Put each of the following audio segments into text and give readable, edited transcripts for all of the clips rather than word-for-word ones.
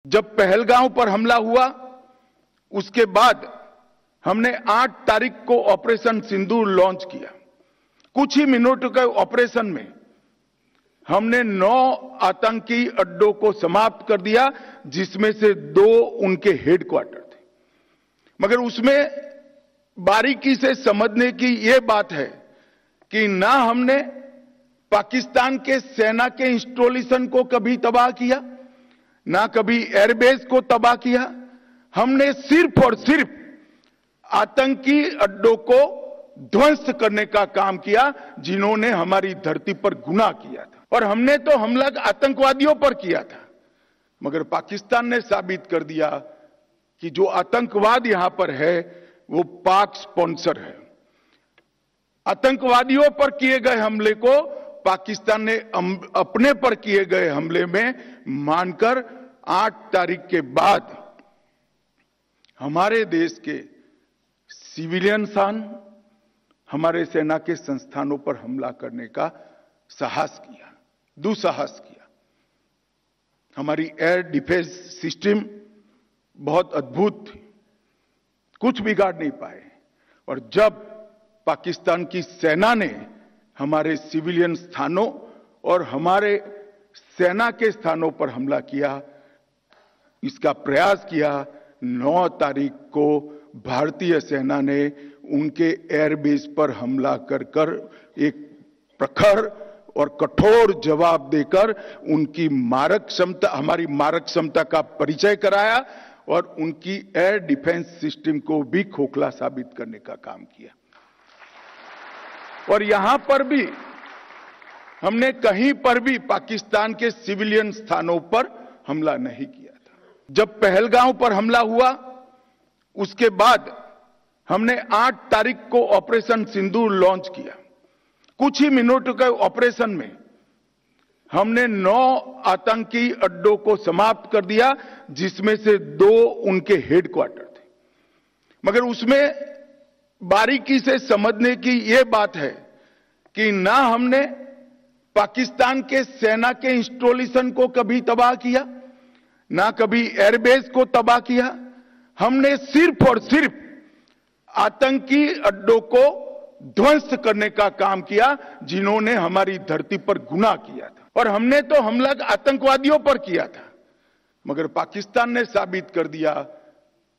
जब पहलगांव पर हमला हुआ उसके बाद हमने 8 तारीख को ऑपरेशन सिंदूर लॉन्च किया। कुछ ही मिनटों के ऑपरेशन में हमने 9 आतंकी अड्डों को समाप्त कर दिया, जिसमें से 2 उनके हेडक्वार्टर थे। मगर उसमें बारीकी से समझने की यह बात है कि ना हमने पाकिस्तान के सेना के इंस्टॉलेशन को कभी तबाह किया, ना कभी एयरबेस को तबाह किया। हमने सिर्फ और सिर्फ आतंकी अड्डों को ध्वंस करने का काम किया, जिन्होंने हमारी धरती पर गुनाह किया था। और हमने तो हमला आतंकवादियों पर किया था, मगर पाकिस्तान ने साबित कर दिया कि जो आतंकवाद यहां पर है वो पाक स्पॉन्सर है। आतंकवादियों पर किए गए हमले को पाकिस्तान ने अपने पर किए गए हमले में मानकर 8 तारीख के बाद हमारे देश के सिविलियन शान, हमारे सेना के संस्थानों पर हमला करने का साहस किया, दुस्साहस किया। हमारी एयर डिफेंस सिस्टम बहुत अद्भुत थी, कुछ बिगाड़ नहीं पाए। और जब पाकिस्तान की सेना ने हमारे सिविलियन स्थानों और हमारे सेना के स्थानों पर हमला किया, इसका प्रयास किया, 9 तारीख को भारतीय सेना ने उनके एयरबेस पर हमला कर एक प्रखर और कठोर जवाब देकर उनकी मारक क्षमता, हमारी मारक क्षमता का परिचय कराया और उनकी एयर डिफेंस सिस्टम को भी खोखला साबित करने का काम किया। और यहां पर भी हमने कहीं पर भी पाकिस्तान के सिविलियन स्थानों पर हमला नहीं किया था। जब पहलगांव पर हमला हुआ उसके बाद हमने 8 तारीख को ऑपरेशन सिंदूर लॉन्च किया। कुछ ही मिनटों के ऑपरेशन में हमने 9 आतंकी अड्डों को समाप्त कर दिया, जिसमें से 2 उनके हेडक्वार्टर थे। मगर उसमें बारीकी से समझने की यह बात है कि ना हमने पाकिस्तान के सेना के इंस्टॉलेशन को कभी तबाह किया, ना कभी एयरबेस को तबाह किया। हमने सिर्फ और सिर्फ आतंकी अड्डों को ध्वंस करने का काम किया, जिन्होंने हमारी धरती पर गुनाह किया था। और हमने तो हमला आतंकवादियों पर किया था, मगर पाकिस्तान ने साबित कर दिया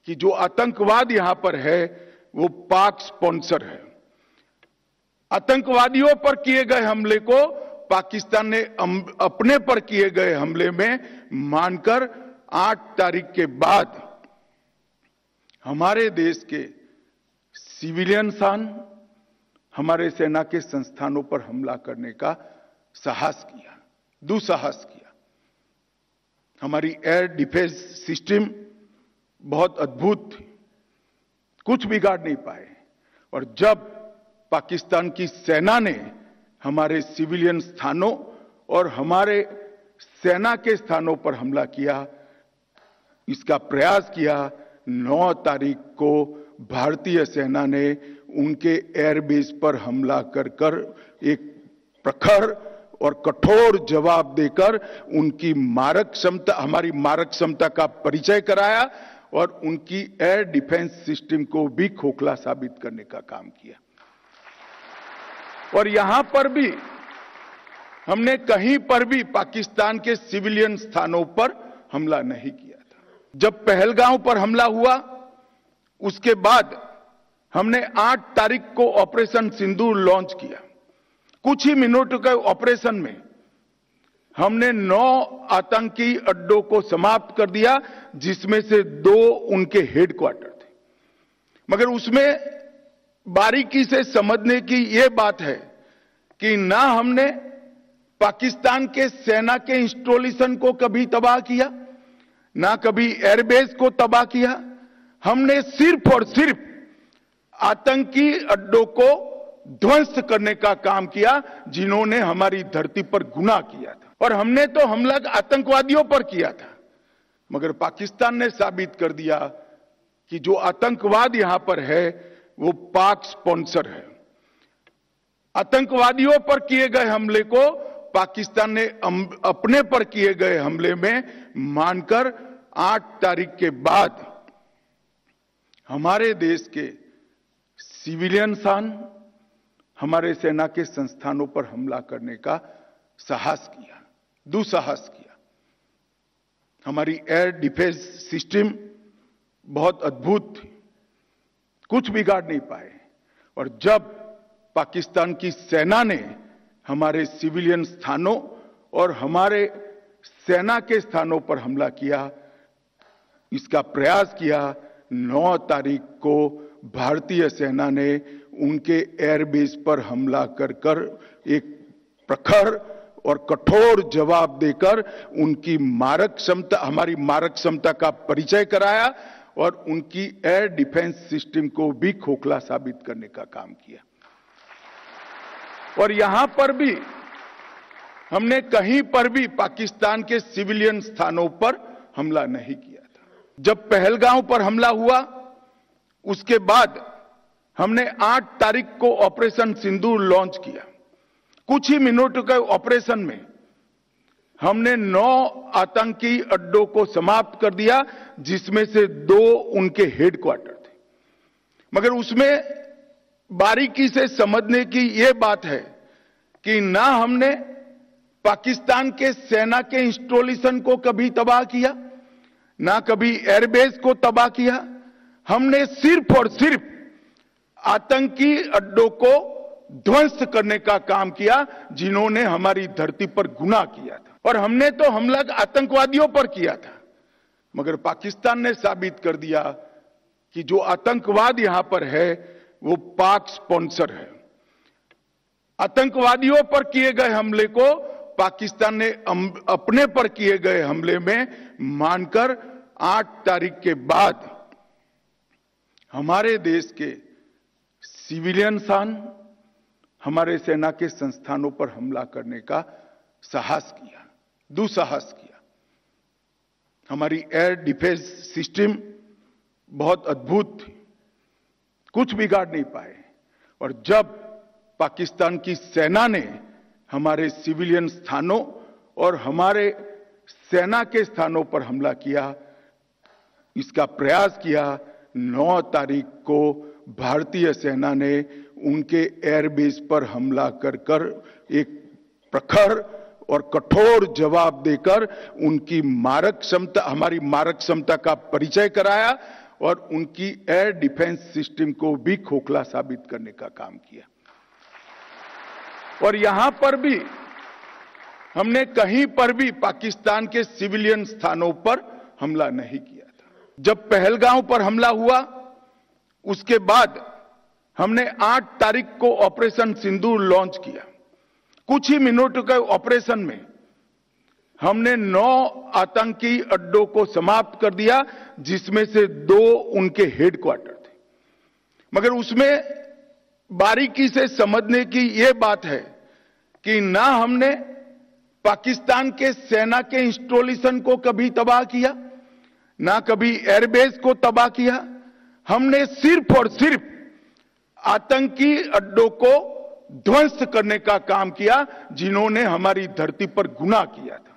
कि जो आतंकवाद यहां पर है वो पाक स्पॉन्सर है। आतंकवादियों पर किए गए हमले को पाकिस्तान ने अपने पर किए गए हमले में मानकर 8 तारीख के बाद हमारे देश के सिविलियन शान, हमारे सेना के संस्थानों पर हमला करने का साहस किया, दुस्साहस किया। हमारी एयर डिफेंस सिस्टम बहुत अद्भुत थी, कुछ बिगाड़ नहीं पाए। और जब पाकिस्तान की सेना ने हमारे सिविलियन स्थानों और हमारे सेना के स्थानों पर हमला किया, इसका प्रयास किया, 9 तारीख को भारतीय सेना ने उनके एयरबेस पर हमला कर एक प्रखर और कठोर जवाब देकर उनकी मारक क्षमता, हमारी मारक क्षमता का परिचय कराया और उनकी एयर डिफेंस सिस्टम को भी खोखला साबित करने का काम किया। और यहां पर भी हमने कहीं पर भी पाकिस्तान के सिविलियन स्थानों पर हमला नहीं किया था। जब पहलगांव पर हमला हुआ उसके बाद हमने 8 तारीख को ऑपरेशन सिंदूर लॉन्च किया। कुछ ही मिनटों के ऑपरेशन में हमने 9 आतंकी अड्डों को समाप्त कर दिया, जिसमें से 2 उनके हेडक्वार्टर थे। मगर उसमें बारीकी से समझने की यह बात है कि ना हमने पाकिस्तान के सेना के इंस्टॉलेशन को कभी तबाह किया, ना कभी एयरबेस को तबाह किया। हमने सिर्फ और सिर्फ आतंकी अड्डों को ध्वंस करने का काम किया, जिन्होंने हमारी धरती पर गुनाह किया था। और हमने तो हमला आतंकवादियों पर किया था, मगर पाकिस्तान ने साबित कर दिया कि जो आतंकवाद यहां पर है वो पाक स्पॉन्सर है। आतंकवादियों पर किए गए हमले को पाकिस्तान ने अपने पर किए गए हमले में मानकर 8 तारीख के बाद हमारे देश के सिविलियन स्थान, हमारे सेना के संस्थानों पर हमला करने का साहस किया, दुस्साहस किया। हमारी एयर डिफेंस सिस्टम बहुत अद्भुत थी, कुछ बिगाड़ नहीं पाए। और जब पाकिस्तान की सेना ने हमारे सिविलियन स्थानों और हमारे सेना के स्थानों पर हमला किया, इसका प्रयास किया, 9 तारीख को भारतीय सेना ने उनके एयरबेस पर हमला कर एक प्रखर और कठोर जवाब देकर उनकी मारक क्षमता, हमारी मारक क्षमता का परिचय कराया और उनकी एयर डिफेंस सिस्टम को भी खोखला साबित करने का काम किया। और यहां पर भी हमने कहीं पर भी पाकिस्तान के सिविलियन स्थानों पर हमला नहीं किया था। जब पहलगांव पर हमला हुआ, उसके बाद हमने 8 तारीख को ऑपरेशन सिंदूर लॉन्च किया। कुछ ही मिनटों के ऑपरेशन में हमने 9 आतंकी अड्डों को समाप्त कर दिया, जिसमें से 2 उनके हेडक्वार्टर थे। मगर उसमें बारीकी से समझने की यह बात है कि ना हमने पाकिस्तान के सेना के इंस्टॉलेशन को कभी तबाह किया, ना कभी एयरबेस को तबाह किया। हमने सिर्फ और सिर्फ आतंकी अड्डों को ध्वस्त करने का काम किया, जिन्होंने हमारी धरती पर गुनाह किया था। और हमने तो हमला आतंकवादियों पर किया था, मगर पाकिस्तान ने साबित कर दिया कि जो आतंकवाद यहां पर है वो पाक स्पॉन्सर है। आतंकवादियों पर किए गए हमले को पाकिस्तान ने अपने पर किए गए हमले में मानकर 8 तारीख के बाद हमारे देश के सिविलियन स्थान, हमारे सेना के संस्थानों पर हमला करने का साहस किया, दुस्साहस किया। हमारी एयर डिफेंस सिस्टम बहुत अद्भुत थी, कुछ बिगाड़ नहीं पाए। और जब पाकिस्तान की सेना ने हमारे सिविलियन स्थानों और हमारे सेना के स्थानों पर हमला किया, इसका प्रयास किया, 9 तारीख को भारतीय सेना ने उनके एयरबेस पर हमला कर एक प्रखर और कठोर जवाब देकर उनकी मारक क्षमता, हमारी मारक क्षमता का परिचय कराया और उनकी एयर डिफेंस सिस्टम को भी खोखला साबित करने का काम किया। और यहां पर भी हमने कहीं पर भी पाकिस्तान के सिविलियन स्थानों पर हमला नहीं किया था। जब पहलगांव पर हमला हुआ, उसके बाद हमने 8 तारीख को ऑपरेशन सिंदूर लॉन्च किया। कुछ ही मिनटों के ऑपरेशन में हमने 9 आतंकी अड्डों को समाप्त कर दिया, जिसमें से 2 उनके हेडक्वार्टर थे। मगर उसमें बारीकी से समझने की यह बात है कि ना हमने पाकिस्तान के सेना के इंस्टॉलेशन को कभी तबाह किया, ना कभी एयरबेस को तबाह किया। हमने सिर्फ और सिर्फ आतंकी अड्डों को ध्वस्त करने का काम किया, जिन्होंने हमारी धरती पर गुनाह किया था।